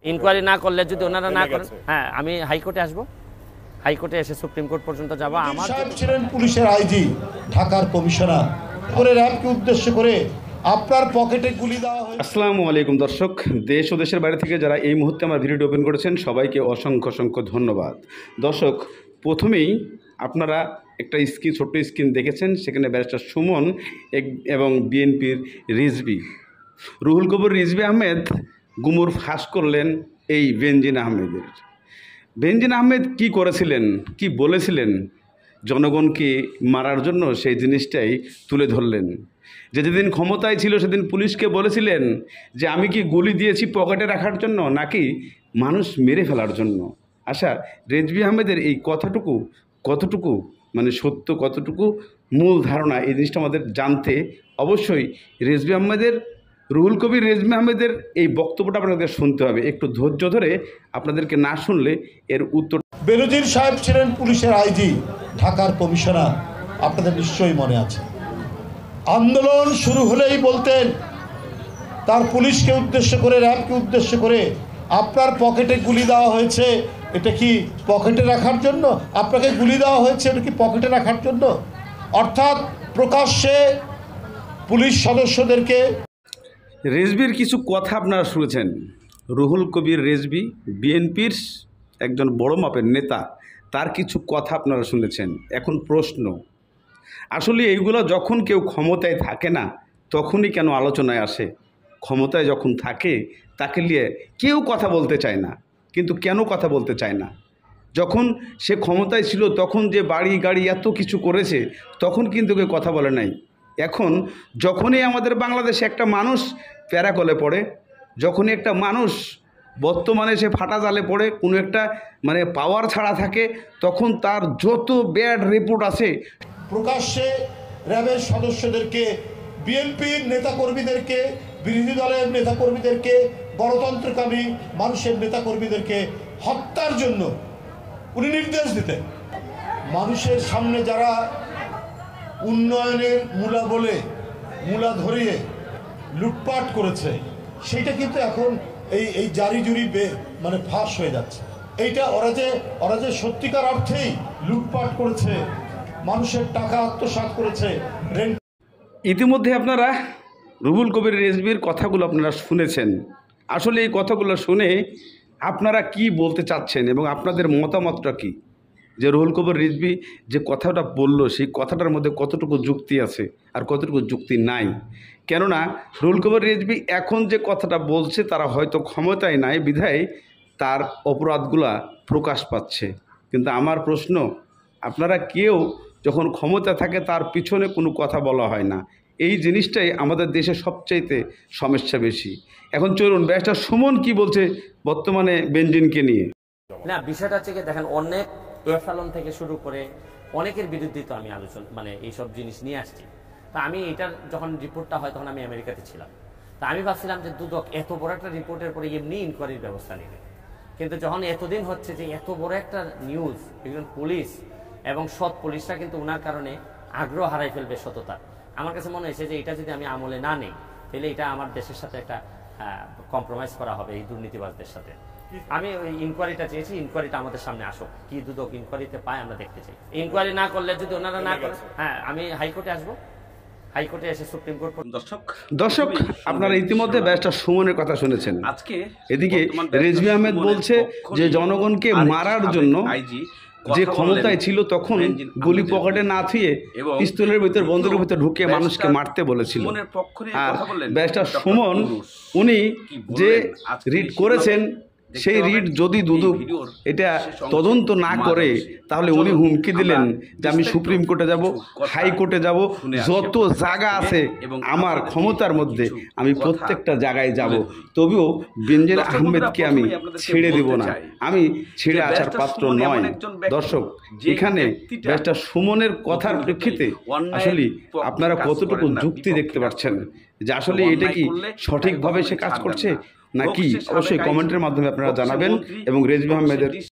Inquiry না করলে যদি ওনারা না করেন, হ্যাঁ আমি হাইকোর্টে আসবো, হাইকোর্টে এসে সুপ্রিম কোর্ট পর্যন্ত যাব। আমার সাহেব ছিলেন পুলিশের আইজি, ঢাকার কমিশনার, করে র্যাবকে উদ্দেশ্য করে আপনার পকেটে গুলি দেওয়া হয়েছে। আসসালামু আলাইকুম দর্শক, দেশ ও দেশের বাইরে থেকে যারা এই মুহূর্তে আমার ভিডিওটি ওপেন করেছেন সবাইকে অসংখ্য অসংখ্য ধন্যবাদ। দর্শক, প্রথমেই আপনারা একটা ছোট্ট স্ক্রিন দেখেছেন, সেখানে ব্যারিস্টার সুমন এবং বিএনপির রুহুল কবির রিজভী আহমেদ গুমর ফাঁস করলেন এই বেনজির আহমেদের। বেনজির আহমেদ কি করেছিলেন, কি বলেছিলেন জনগণকে মারার জন্য, সেই জিনিসটাই তুলে ধরলেন। যেদিন ক্ষমতায় ছিল সেদিন পুলিশকে বলেছিলেন যে আমি কি গুলি দিয়েছি পকেটে রাখার জন্য নাকি মানুষ মেরে ফেলার জন্য। আচ্ছা, রিজভী আহমেদের এই কতটুকু মানে সত্য, কতটুকু মূল ধারণা, এই জিনিসটা আমাদের জানতে অবশ্যই রুহুল কবির রিজভী আহমেদের এই বক্তব্যটা আপনাদের শুনতে হবে। একটু ধৈর্য ধরে আপনাদেরকে না শুনলে এর উত্তর। বেনজির সাহেব ছিলেন পুলিশের আইজি, ঢাকার কমিশনার, আপনাদের নিশ্চয়ই মনে আছে। আন্দোলন শুরু হলেই বলতেন তার পুলিশকে উদ্দেশ্য করে, র্যাবকে উদ্দেশ্য করে, আপনার পকেটে গুলি দেওয়া হয়েছে, এটা কি পকেটে রাখার জন্য? আপনাকে গুলি দেওয়া হয়েছে, এটা কি পকেটে রাখার জন্য? অর্থাৎ প্রকাশ্যে পুলিশ সদস্যদেরকে। রিজভীর কিছু কথা আপনারা শুনেছেন। রুহুল কবির রিজভী বিএনপির একজন বড় মাপের নেতা, তার কিছু কথা আপনারা শুনেছেন। এখন প্রশ্ন, আসলে এইগুলো যখন কেউ ক্ষমতায় থাকে না তখনই কেন আলোচনায় আসে? ক্ষমতায় যখন থাকে তাকে নিয়ে কেউ কথা বলতে চায় না। কিন্তু কেন কথা বলতে চায় না? যখন সে ক্ষমতায় ছিল তখন যে বাড়ি গাড়ি এত কিছু করেছে, তখন কিন্তু কেউ কথা বলে নাই। এখন যখনই আমাদের বাংলাদেশে একটা মানুষ প্যারাকলে পড়ে, যখনই একটা মানুষ বর্তমানে সে ফাটা জালে পড়ে, কোনো একটা মানে পাওয়ার ছাড়া থাকে, তখন তার যত ব্যাড রিপোর্ট আছে প্রকাশ্যে র্যাবের সদস্যদেরকে, বিএনপির নেতাকর্মীদেরকে, বিরোধী দলের নেতাকর্মীদেরকে, গণতন্ত্রকামী মানুষের নেতাকর্মীদেরকে হত্যার জন্য উনি নির্দেশ দিতেন। মানুষের সামনে যারা উন্নয়নের মূলা বলে মূলা ধরিয়ে লুটপাট করেছে, সেইটা কিন্তু এখন এই জারি জুরি মানে ফাঁস হয়ে যাচ্ছে। এইটা ওরা যে সত্যিকার অর্থেই লুটপাট করেছে, মানুষের টাকা আত্মসাৎ করেছে। ইতিমধ্যে আপনারা রুহুল কবির রিজভীর কথাগুলো আপনারা শুনেছেন। আসলে এই কথাগুলো শুনে আপনারা কি বলতে চাচ্ছেন এবং আপনাদের মতামতটা কি? যে রুহুল কবির রিজভী যে কথাটা বলল, সেই কথাটার মধ্যে কতটুকু যুক্তি আছে আর কতটুকু যুক্তি নাই? কেননা রুহুল কবির রিজভী এখন যে কথাটা বলছে, তারা হয়তো ক্ষমতায় নাই বিধায় তার অপরাধগুলা প্রকাশ পাচ্ছে। কিন্তু আমার প্রশ্ন, আপনারা কেউ যখন ক্ষমতা থাকে তার পিছনে কোনো কথা বলা হয় না। এই জিনিসটাই আমাদের দেশে সবচাইতে সমস্যা বেশি। এখন চলুন ব্যারিস্টার সুমন কি বলছে বর্তমানে বেনজিনকে নিয়ে। না, বিষয়টা হচ্ছে কি, দেখেন অনেক এফালন থেকে শুরু করে অনেকের বিরুদ্ধে তো আমি মানে এইসব জিনিস নিয়ে আসছি। তা আমি এটার যখন রিপোর্টটা হয় তখন আমি আমেরিকাতে ছিলাম। তা আমি ভাবছিলাম যে দুদক এত বড় একটা রিপোর্টের পরে এমনি ইনকোয়ারির ব্যবস্থা নেবে। কিন্তু যখন এতদিন হচ্ছে যে এত বড় একটা নিউজ, একজন পুলিশ এবং সৎ পুলিশরা কিন্তু ওনার কারণে আগ্রহ হারাই ফেলবে সততা। আমার কাছে মনে হয়েছে যে এটা যদি আমি আমলে না নেই, তাহলে এটা আমার দেশের সাথে একটা কম্প্রোমাইজ করা হবে এই দুর্নীতিবাজদের সাথে। আমি ওই ইনকোয়ারিটা চেয়েছি, ইনকোয়ারিটা আমাদের সামনে আসুক, কি দুদক ইনকোয়ারিতে পায় আমরা দেখতে চাই। ইনকোয়ারি না করলে যদি ওনারা না করেন, হ্যাঁ আমি হাইকোর্টে আসবো, হাইকোর্টে এসে সুপ্রিম কোর্ট। দর্শক, আপনারা ইতিমধ্যে ব্যারিস্টার সুমনের কথা শুনেছেন। আজকে এদিকে রিজভী আহমেদ বলছে যে জনগণকে মারার জন্য যে ক্ষমতায় ছিল তখন গুলি পকেটে না থুয়ে পিস্তলের ভিতর, বন্দুকের ভিতর ঢুকে মানুষকে মারতে বলেছিল। আর ব্যারিস্টার সুমন উনি যে রিট করেছেন, সেই রিট যদি দুদক এটা তদন্ত না করে, তাহলে উনি হুমকি দিলেন যে আমি সুপ্রিম কোর্টে যাব, হাইকোর্টে যাব, যত জায়গা আছে আমার ক্ষমতার মধ্যে আমি প্রত্যেকটা জায়গায় যাব, তবেও বেনজির আহমেদকে আমি ছেড়ে দেব না, আমি ছেড়ে আসার পাত্র নয়। দর্শক, এখানে ব্যারিস্টার সুমনের কথার প্রেক্ষিতে আসলে আপনারা কতটুকু যুক্তি দেখতে পাচ্ছেন যে আসলে এটা কি সঠিকভাবে সে কাজ করছে নাকি? অবশ্যই কমেন্টের মাধ্যমে আপনারা জানাবেন এবং রিজভী আহমেদের